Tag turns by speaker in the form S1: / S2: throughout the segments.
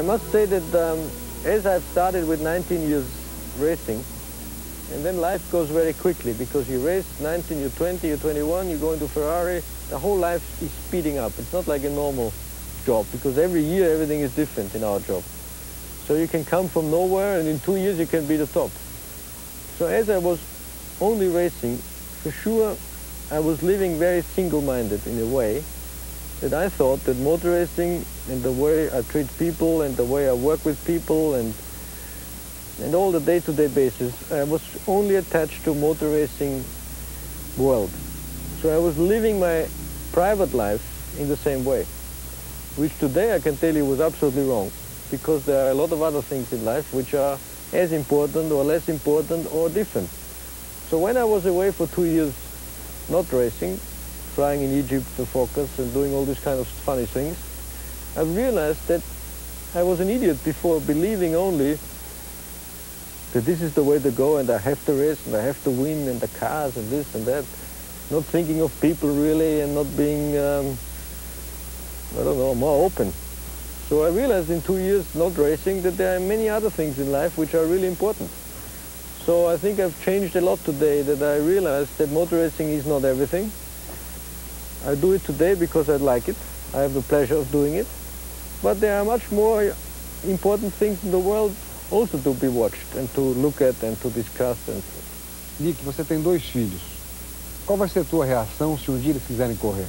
S1: I must say that as I've started with 19 years racing, and then life goes very quickly because you race 19, you're 20, you're 21, you go into Ferrari, the whole life is speeding up. It's not like a normal job because every year everything is different in our job. So you can come from nowhere and in 2 years you can be the top. So as I was only racing, for sure I was living very single-minded in a way that I thought that motor racing and the way I treat people and the way I work with people and all the day-to-day basis, I was only attached to motor racing world. So I was living my private life in the same way, which today I can tell you was absolutely wrong, because there are a lot of other things in life which are as important or less important or different. So when I was away for 2 years not racing, flying in Egypt for focus and doing all these kind of funny things, I realized that I was an idiot before believing only that this is the way to go and I have to race and I have to win and the cars and this and that, not thinking of people really and not being, I don't know, more open. So I realized in 2 years not racing that there are many other things in life which are really important. So I think I've changed a lot today, that I realized that motor racing is not everything. I do it today because I like it. I have the pleasure of doing it. But there are much more important things in the world also to be watched and to look at and to discuss.
S2: Nick, você tem 2 filhos. Qual vai ser a tua reação se um dia eles quiserem correr?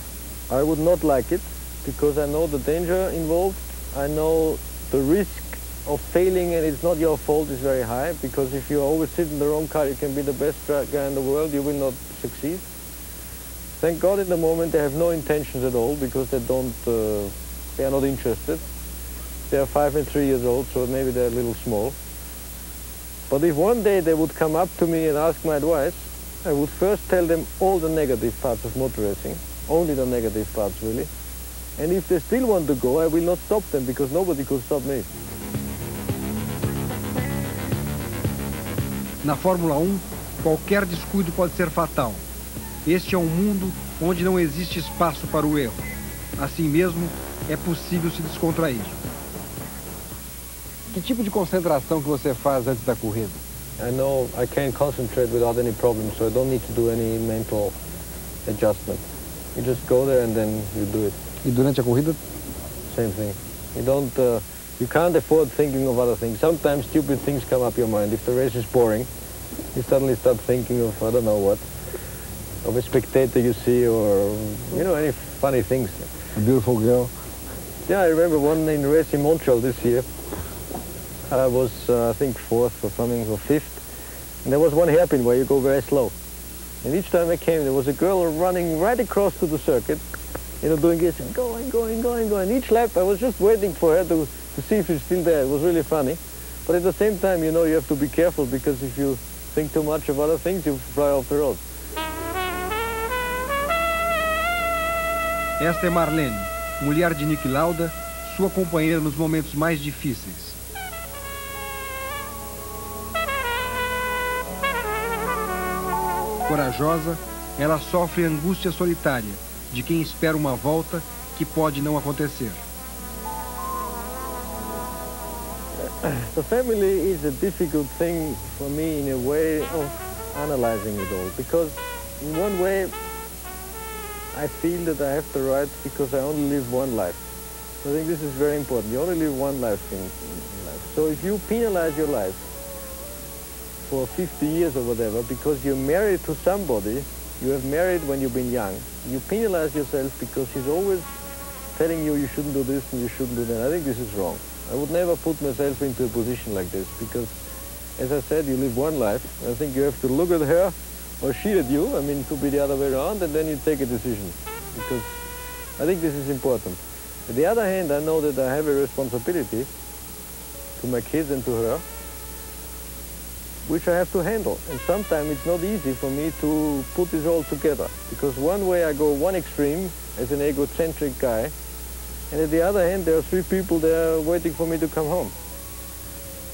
S1: I would not like it because I know the danger involved. I know the risk of failing and it's not your fault is very high, because if you always sit in the wrong car, you can be the best guy in the world, you will not succeed. Thank God at the moment they have no intentions at all because they are not interested. They are 5 and 3 years old, so maybe they're a little small. But if one day they would come up to me and ask my advice, I would first tell them all the negative parts of motor racing, only the negative parts really. And if they still want to go, I will not stop them because nobody could stop me.
S2: Na Fórmula 1, qualquer descuido pode ser fatal. Este é um mundo onde não existe espaço para o erro. Assim mesmo, é possível se descontrair. Que tipo de concentração que você faz antes da corrida?
S1: I know I can concentrate without any problem, so I don't need to do any mental adjustment. You just go there and then you do it.
S2: E durante a corrida?
S1: Same thing. You can't afford thinking of other things. Sometimes stupid things come up your mind. If the race is boring, you suddenly start thinking of, I don't know what, of a spectator you see or, you know, any funny things.
S2: A beautiful girl.
S1: Yeah, I remember one in the race in Montreal this year. I was, I think, 4th or something, or 5th. And there was one hairpin where you go very slow. And each time I came, there was a girl running right across to the circuit, you know, doing this and going. Each lap, I was just waiting for her to see if she's still there. It was really funny. But at the same time, you know, you have to be careful because if you think too much of other things, you fly off the road.
S2: Esta é Marlene, mulher de Nick Lauda, sua companheira nos momentos mais difíceis. Corajosa, ela sofre angústia solitária de quem espera uma volta que pode não acontecer.
S1: The family is a difficult thing for me in a way of analyzing it all, because in one way I feel that I have the right because I only live one life. So I think this is very important. You only live one life in life. So if you penalize your life for 50 years or whatever because you're married to somebody, you have married when you've been young, you penalize yourself because he's always telling you shouldn't do this and you shouldn't do that. I think this is wrong. I would never put myself into a position like this because, as I said, you live one life. I think you have to look at her or she at you. I mean, it could be the other way around, and then you take a decision because I think this is important. On the other hand, I know that I have a responsibility to my kids and to her, which I have to handle. And sometimes it's not easy for me to put this all together because one way I go one extreme as an egocentric guy, and at the other hand, there are 3 people there waiting for me to come home.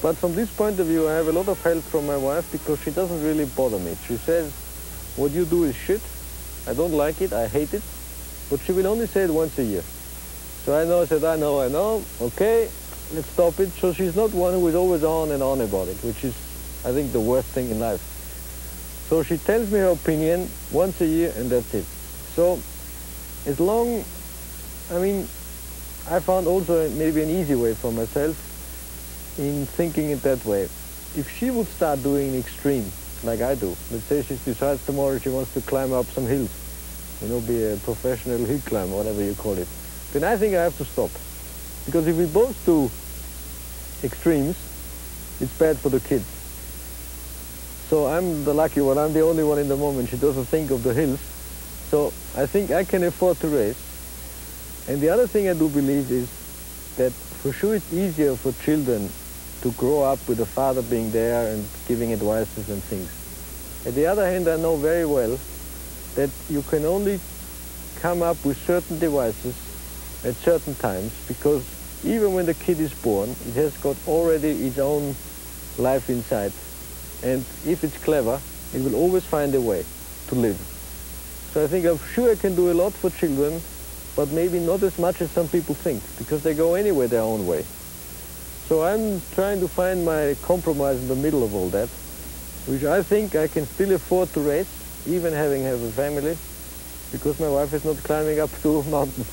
S1: But from this point of view, I have a lot of help from my wife because she doesn't really bother me. She says, what you do is shit. I don't like it, I hate it. But she will only say it once a year. So I said, I know, okay. let's stop it. So she's not one who is always on and on about it, which is, I think, the worst thing in life. So she tells me her opinion once a year, and that's it. So as long, I mean, I found also maybe an easy way for myself in thinking it that way. If she would start doing an extreme, like I do, let's say she decides tomorrow she wants to climb up some hills, you know, be a professional hill climber, whatever you call it, then I think I have to stop. Because if we both do extremes, it's bad for the kids. So I'm the lucky one, I'm the only one in the moment. She doesn't think of the hills. So I think I can afford to race. And the other thing I do believe is that for sure it's easier for children to grow up with a father being there and giving advices and things. On the other hand, I know very well that you can only come up with certain devices at certain times, because even when the kid is born, it has got already its own life inside. And if it's clever, it will always find a way to live. So I think I'm sure I can do a lot for children, but maybe not as much as some people think, because they go anyway their own way. So I'm trying to find my compromise in the middle of all that, which I think I can still afford to race, even having a family, because my wife is not climbing up two mountains.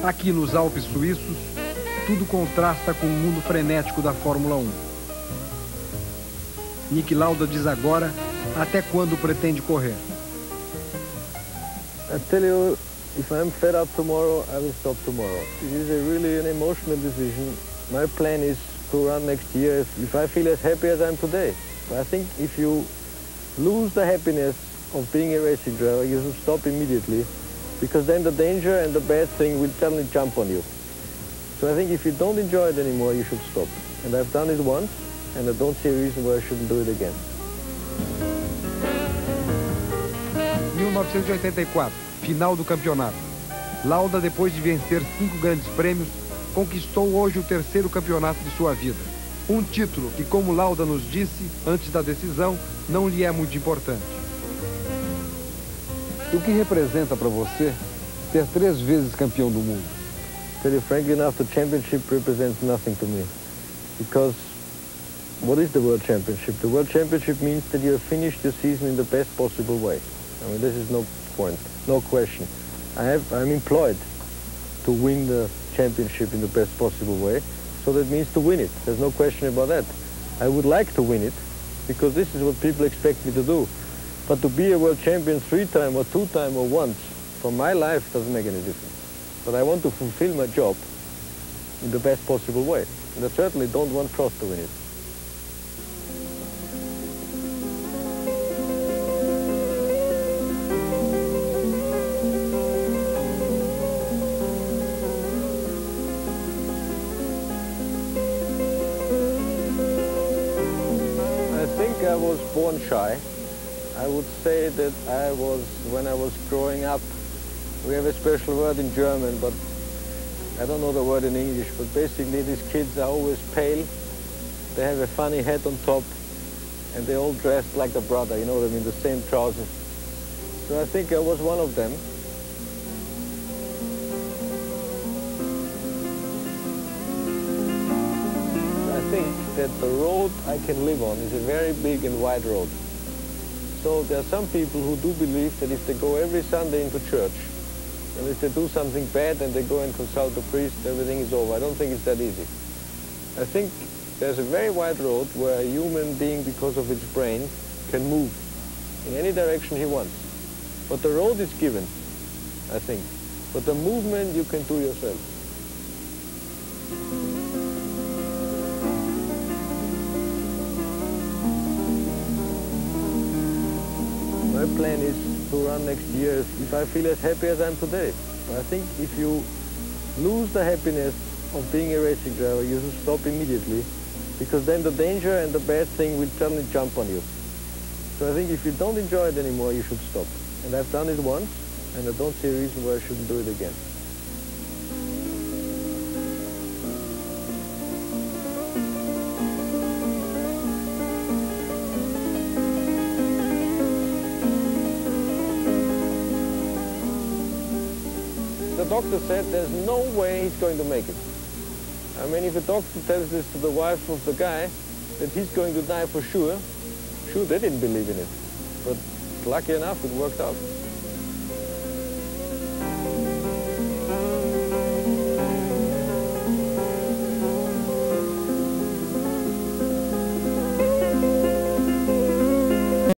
S2: Aqui nos Alpes suíços, tudo contrasta com o mundo frenético da Fórmula 1. Niki Lauda diz agora até quando pretende correr.
S1: I tell you, if I'm fed up tomorrow, I will stop tomorrow. It is really an emotional decision. My plan is to run next year if I feel as happy as I'm today. I think if you lose the happiness of being a racing driver, you should stop immediately, because then the danger and the bad thing will suddenly jump on you. So I think if you don't enjoy it anymore, you should stop. And I've done it once, and I don't see a reason why I shouldn't do it again.
S2: 1984, final do campeonato. Lauda, depois de vencer 5 grandes prêmios, conquistou hoje o 3º campeonato de sua vida. Um título que, como Lauda nos disse antes da decisão, não lhe é muito importante.
S3: O que representa para você ter 3 vezes campeão do mundo?
S1: Tell you frankly enough, the championship represents nothing to me. Because what is the World Championship? The World Championship means that you have finished your season in the best possible way. I mean, this is no point, no question. I'm employed to win the championship in the best possible way, so that means to win it. There's no question about that. I would like to win it, because this is what people expect me to do. But to be a world champion 3 times or 2 times or once, for my life, doesn't make any difference. But I want to fulfill my job in the best possible way. And I certainly don't want Prost to win it. I think I was born shy. I would say that when I was growing up, we have a special word in German, but I don't know the word in English, but basically these kids are always pale, they have a funny hat on top, and they all dressed like the brother, you know what I mean, the same trousers. So I think I was one of them. I think that the road I can live on is a very big and wide road. So there are some people who do believe that if they go every Sunday into church, and if they do something bad and they go and consult the priest, everything is over. I don't think it's that easy. I think there's a very wide road where a human being, because of its brain, can move in any direction he wants. But the road is given, I think. But the movement you can do yourself. My plan is to run next year if I feel as happy as I'm today. I think if you lose the happiness of being a racing driver, you should stop immediately, because then the danger and the bad thing will suddenly jump on you. So I think if you don't enjoy it anymore, you should stop. And I've done it once, and I don't see a reason why I shouldn't do it again. The doctor said there's no way he's going to make it. I mean, if a doctor tells this to the wife of the guy, that he's going to die for sure, they didn't believe in it. But lucky enough, it worked out.